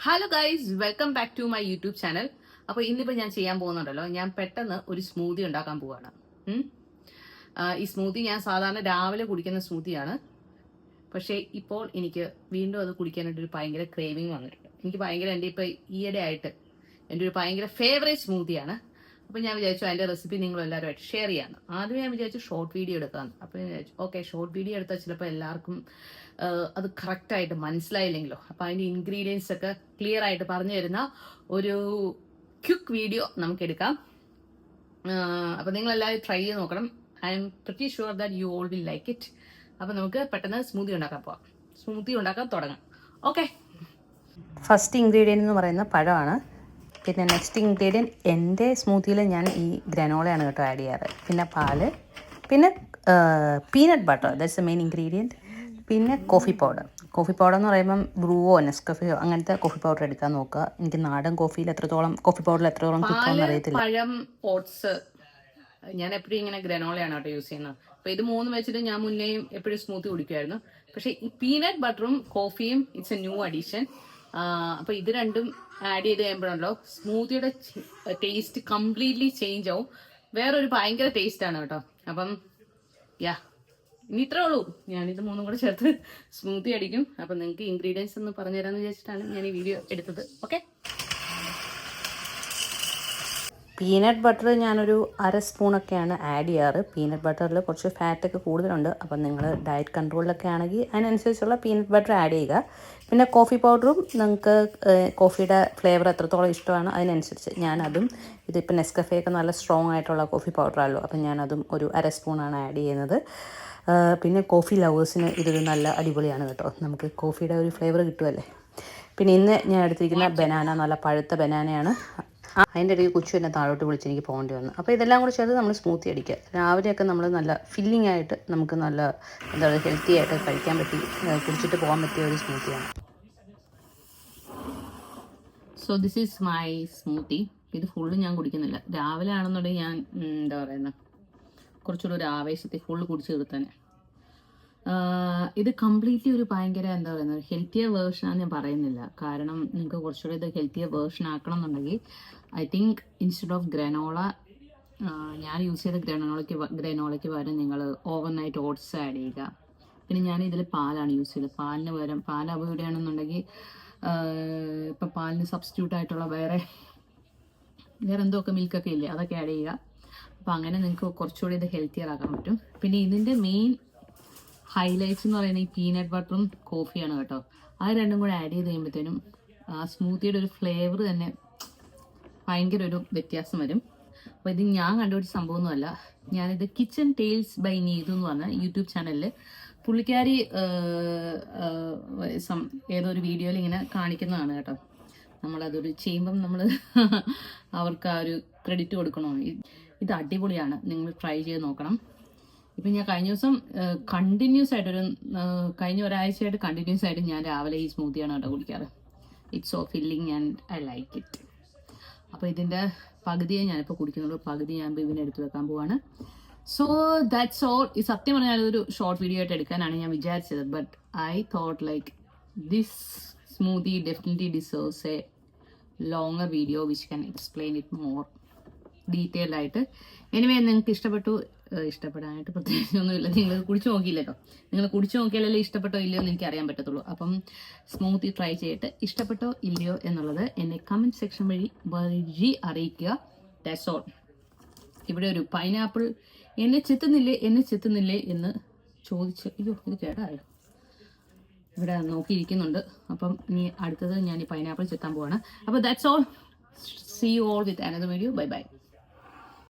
Hello guys, welcome back to my YouTube channel. അപ്പോൾ ഇന്നിപ്പോൾ ഞാൻ ചെയ്യാൻ പോകുന്നുണ്ടല്ലോ, ഞാൻ പെട്ടെന്ന് ഒരു സ്മൂത്തി ഉണ്ടാക്കാൻ പോവാണ്. ഈ സ്മൂത്തി ഞാൻ സാധാരണ രാവിലെ കുടിക്കുന്ന സ്മൂത്തിയാണ്. പക്ഷേ ഇപ്പോൾ എനിക്ക് വീണ്ടും അത് കുടിക്കാനായിട്ട് ഒരു ഭയങ്കര ക്രേവിങ് വന്നിട്ടുണ്ട്. എനിക്ക് ഭയങ്കര എൻ്റെ ഇപ്പോൾ ഈയിടെ ആയിട്ട് എൻ്റെ ഒരു ഭയങ്കര ഫേവറേറ്റ് സ്മൂത്തിയാണ്. അപ്പോൾ ഞാൻ വിചാരിച്ചു അതിൻ്റെ റെസിപ്പി നിങ്ങളെല്ലാവരുമായിട്ട് ഷെയർ ചെയ്യാമെന്ന്. ആദ്യമേ ഞാൻ വിചാരിച്ചു ഷോർട്ട് വീഡിയോ എടുക്കാമെന്ന്. അപ്പോൾ ഞാൻ വിചാരിച്ചു ഓക്കെ, ഷോർട്ട് വീഡിയോ എടുത്താൽ ചിലപ്പോൾ എല്ലാവർക്കും അത് കറക്റ്റായിട്ട് മനസ്സിലായില്ലെങ്കിലോ. അപ്പോൾ അതിൻ്റെ ഇൻഗ്രീഡിയൻസ് ഒക്കെ ക്ലിയർ ആയിട്ട് പറഞ്ഞു തരുന്ന ഒരു ക്വിക്ക് വീഡിയോ നമുക്ക് എടുക്കാം. അപ്പോൾ നിങ്ങളെല്ലാവരും ട്രൈ ചെയ്ത് നോക്കണം. I M pretty sure that you all will like it. അപ്പോൾ നമുക്ക് പെട്ടെന്ന് സ്മൂത്തി ഉണ്ടാക്കാൻ പോവാം. സ്മൂത്തി ഉണ്ടാക്കാൻ തുടങ്ങാം. ഓക്കെ, ഫസ്റ്റ് ഇൻഗ്രീഡിയൻ്റ് എന്ന് പറയുന്ന പഴമാണ്. പിന്നെ നെക്സ്റ്റ് ഇൻഗ്രീഡിയൻറ്റ് എൻ്റെ സ്മൂത്തിയിൽ ഞാൻ ഈ ഗ്രനോളയാണ് കേട്ടോ ആഡ് ചെയ്യാറ്. പിന്നെ പാല്, പിന്നെ peanut butter, that's the main ingredient. പിന്നെ കോഫി പൗഡർ. കോഫി പൗഡർ എന്ന് പറയുമ്പം ബ്രൂവോ നെസ്കഫയോ അങ്ങനത്തെ കോഫി പൗഡർ എടുക്കാൻ നോക്കുക. എനിക്ക് നാടൻ കോഫിയിൽ എത്രത്തോളം കോഫി പൗഡറിൽ എത്രത്തോളം കിട്ടുമെന്ന് അറിയത്തില്ല. പഴം, ഓട്സ്, ഞാൻ എപ്പോഴും ഇങ്ങനെ ഗ്രനോളയാണ് കേട്ടോ യൂസ് ചെയ്യുന്നത്. അപ്പോൾ ഇത് മൂന്ന് വെച്ചിട്ട് ഞാൻ മുന്നേയും എപ്പോഴും സ്മൂത്തി കുടിക്കുമായിരുന്നു. പക്ഷേ ഈ പീനട്ട് ബട്ടറും കോഫിയും ഇറ്റ്സ് എ ന്യൂ അഡീഷൻ. അപ്പോൾ ഇത് രണ്ടും ആഡ് ചെയ്ത് കഴിയുമ്പോഴല്ലോ സ്മൂത്തിയുടെ ടേസ്റ്റ് കംപ്ലീറ്റ്ലി ചേഞ്ച് ആവും. വേറൊരു ഭയങ്കര ടേസ്റ്റാണ് കേട്ടോ. അപ്പം ഇനി ഇത്രേ ഉള്ളൂ. ഞാനിത് മൂന്നും കൂടെ ചേർത്ത് സ്മൂത്തി അടിക്കും. അപ്പം നിങ്ങൾക്ക് ഇൻഗ്രീഡിയൻസ് ഒന്ന് പറഞ്ഞുതരാമെന്ന് വിചാരിച്ചിട്ടാണ് ഞാൻ ഈ വീഡിയോ എടുത്തത്. ഓക്കെ, പീനട്ട് ബട്ടർ ഞാനൊരു 1/2 സ്പൂണൊക്കെയാണ് ആഡ് ചെയ്യാറ്. പീനട്ട് ബട്ടറിൽ കുറച്ച് ഫാറ്റൊക്കെ കൂടുതലുണ്ട്. അപ്പം നിങ്ങൾ ഡയറ്റ് കൺട്രോളിലൊക്കെ ആണെങ്കിൽ അതിനനുസരിച്ചുള്ള പീനട്ട് ബട്ടർ ആഡ് ചെയ്യുക. പിന്നെ കോഫി പൗഡറും നിങ്ങൾക്ക് കോഫിയുടെ ഫ്ലേവർ എത്രത്തോളം ഇഷ്ടമാണ് അതിനനുസരിച്ച് ഞാനതും, ഇതിപ്പോൾ നെസ്കഫേയൊക്കെ നല്ല സ്ട്രോങ് ആയിട്ടുള്ള കോഫി പൗഡറാണല്ലോ, അപ്പം ഞാനതും ഒരു 1/2 സ്പൂണാണ് ആഡ് ചെയ്യുന്നത്. പിന്നെ കോഫി ലവേഴ്സിന് ഇതൊരു നല്ല അടിപൊളിയാണ് കേട്ടോ. നമുക്ക് കോഫിയുടെ ഒരു ഫ്ലേവർ കിട്ടുമല്ലേ. പിന്നെ ഇന്ന് ഞാൻ എടുത്തിരിക്കുന്ന ബനാന നല്ല പഴുത്ത ബനാനയാണ്. അതിൻ്റെ ഇടയ്ക്ക് കുച്ചു എന്നെ താഴോട്ട് വിളിച്ച് എനിക്ക് പോകേണ്ടി വന്നു. അപ്പോൾ ഇതെല്ലാം കൂടി ചേർത്ത് നമ്മൾ സ്മൂത്തി അടിക്കുക. രാവിലെയൊക്കെ നമ്മൾ നല്ല ഫില്ലിംഗ് ആയിട്ട് നമുക്ക് നല്ല എന്താ പറയുക ഹെൽത്തി ആയിട്ട് കഴിക്കാൻ പറ്റി കുടിച്ചിട്ട് പോകാൻ പറ്റിയ ഒരു സ്മൂത്തിയാണ്. So this is my smoothie. ഇത് ഫുള്ള് ഞാൻ കുടിക്കുന്നില്ല. രാവിലെ ആണെന്നുണ്ടെങ്കിൽ ഞാൻ എന്താ പറയുന്നത് കുറച്ചുകൂടി ഒരു ആവേശത്തിൽ ഫുള്ള് കുടിച്ച് തീർത്താനെ. ഇത് കംപ്ലീറ്റ്ലി ഒരു ഭയങ്കര എന്താ പറയുന്നത് ഹെൽത്തിയർ വേർഷനാണെന്ന് ഞാൻ പറയുന്നില്ല. കാരണം നിങ്ങൾക്ക് കുറച്ചുകൂടി ഇത് ഹെൽത്തിയർ വേർഷൻ ആക്കണം എന്നുണ്ടെങ്കിൽ I think instead of granola, ഞാൻ യൂസ് ചെയ്ത ഗ്രനോളയ്ക്ക് പകരം നിങ്ങൾ ഓവർനൈറ്റ് ഓട്സ് ആഡ് ചെയ്യുക. പിന്നെ ഞാൻ ഇതിൽ പാലാണ് യൂസ് ചെയ്തത്. പാലിന് പകരം പാൽ അവോയ്ഡ് ചെയ്യണമെന്നുണ്ടെങ്കിൽ ഇപ്പം പാലിന് സബ്സ്റ്റിറ്റ്യൂട്ട് ആയിട്ടുള്ള വേറെ എന്തൊക്കെ മിൽക്കൊക്കെ ഇല്ലേ, അതൊക്കെ ആഡ് ചെയ്യുക. അപ്പോൾ അങ്ങനെ നിങ്ങൾക്ക് കുറച്ചുകൂടി ഇത് ഹെൽത്തിയർ ആക്കാൻ പറ്റും. പിന്നെ ഇതിൻ്റെ മെയിൻ ഹൈലൈറ്റ്സ് എന്ന് പറയുന്നത് ഈ പീനട്ട് ബട്ടറും കോഫിയാണ് കേട്ടോ. അത് രണ്ടും കൂടെ ആഡ് ചെയ്ത് കഴിയുമ്പോഴത്തേനും ആ സ്മൂത്തിയുടെ ഒരു ഫ്ലേവർ തന്നെ ഭയങ്കര ഒരു വ്യത്യാസം വരും. അപ്പോൾ ഇത് ഞാൻ കണ്ടുപിടിച്ച സംഭവമൊന്നുമല്ല. ഞാനിത് കിച്ചൺ ടെയിൽസ് ബൈ നീതു എന്ന് പറഞ്ഞ യൂട്യൂബ് ചാനലിൽ പുള്ളിക്കാരി ഏതോ ഒരു വീഡിയോയിൽ ഇങ്ങനെ കാണിക്കുന്നതാണ് കേട്ടോ. നമ്മളതൊരു ചെയ്യുമ്പം നമ്മൾ അവർക്ക് ആ ഒരു ക്രെഡിറ്റ് കൊടുക്കണോ. ഇത് അടിപൊളിയാണ്, നിങ്ങൾ ട്രൈ ചെയ്ത് നോക്കണം. ഇപ്പം ഞാൻ കഴിഞ്ഞ ദിവസം കണ്ടിന്യൂസ് ആയിട്ടൊരു കഴിഞ്ഞ ഒരാഴ്ചയായിട്ട് കണ്ടിന്യൂസ് ആയിട്ട് ഞാൻ രാവിലെ ഈ സ്മൂത്തിയാണ് കേട്ടോ കുടിക്കാറ്. It's so filling and I like it. അപ്പോൾ ഇതിൻ്റെ പകുതിയെ ഞാനിപ്പോൾ കുടിക്കുന്നുള്ളൂ, പകുതി ഞാൻ ബിബിനെ എടുത്ത് വെക്കാൻ പോവാണ്. So that's all. ഈ സത്യം പറഞ്ഞാൽ ഒരു ഷോർട്ട് വീഡിയോ ആയിട്ട് എടുക്കാനാണ് ഞാൻ വിചാരിച്ചത്. But I thought like this smoothie definitely deserves A longer video which can explain it more detailed ആയിട്ട്. എനിവേ, നിങ്ങൾക്ക് ഇഷ്ടപ്പെടാനായിട്ട് പ്രത്യേകിച്ചൊന്നുമില്ല. നിങ്ങൾ കുടിച്ചു നോക്കിയില്ലല്ലോ. നിങ്ങൾ കുടിച്ചു നോക്കിയാലല്ലേ ഇഷ്ടപ്പെട്ടോ ഇല്ലയോ എന്ന് എനിക്ക് അറിയാൻ പറ്റത്തുള്ളൂ. അപ്പം സ്മൂത്തി ട്രൈ ചെയ്തിട്ട് ഇഷ്ടപ്പെട്ടോ ഇല്ലയോ എന്നുള്ളത് എന്നെ കമൻറ്റ് സെക്ഷൻ വഴി അറിയിക്കുക. That's all. ഇവിടെ ഒരു പൈനാപ്പിൾ എന്നെ ചെത്തുന്നില്ലേ എന്ന് ചോദിച്ച് അയ്യോ ഇത് കേടായോ ഇവിടെ നോക്കിയിരിക്കുന്നുണ്ട്. അപ്പം ഇനി അടുത്തത് ഞാൻ ഈ പൈനാപ്പിൾ ചെത്താൻ പോവാണ്. അപ്പോൾ that's all. See you all with another video. Bye bye.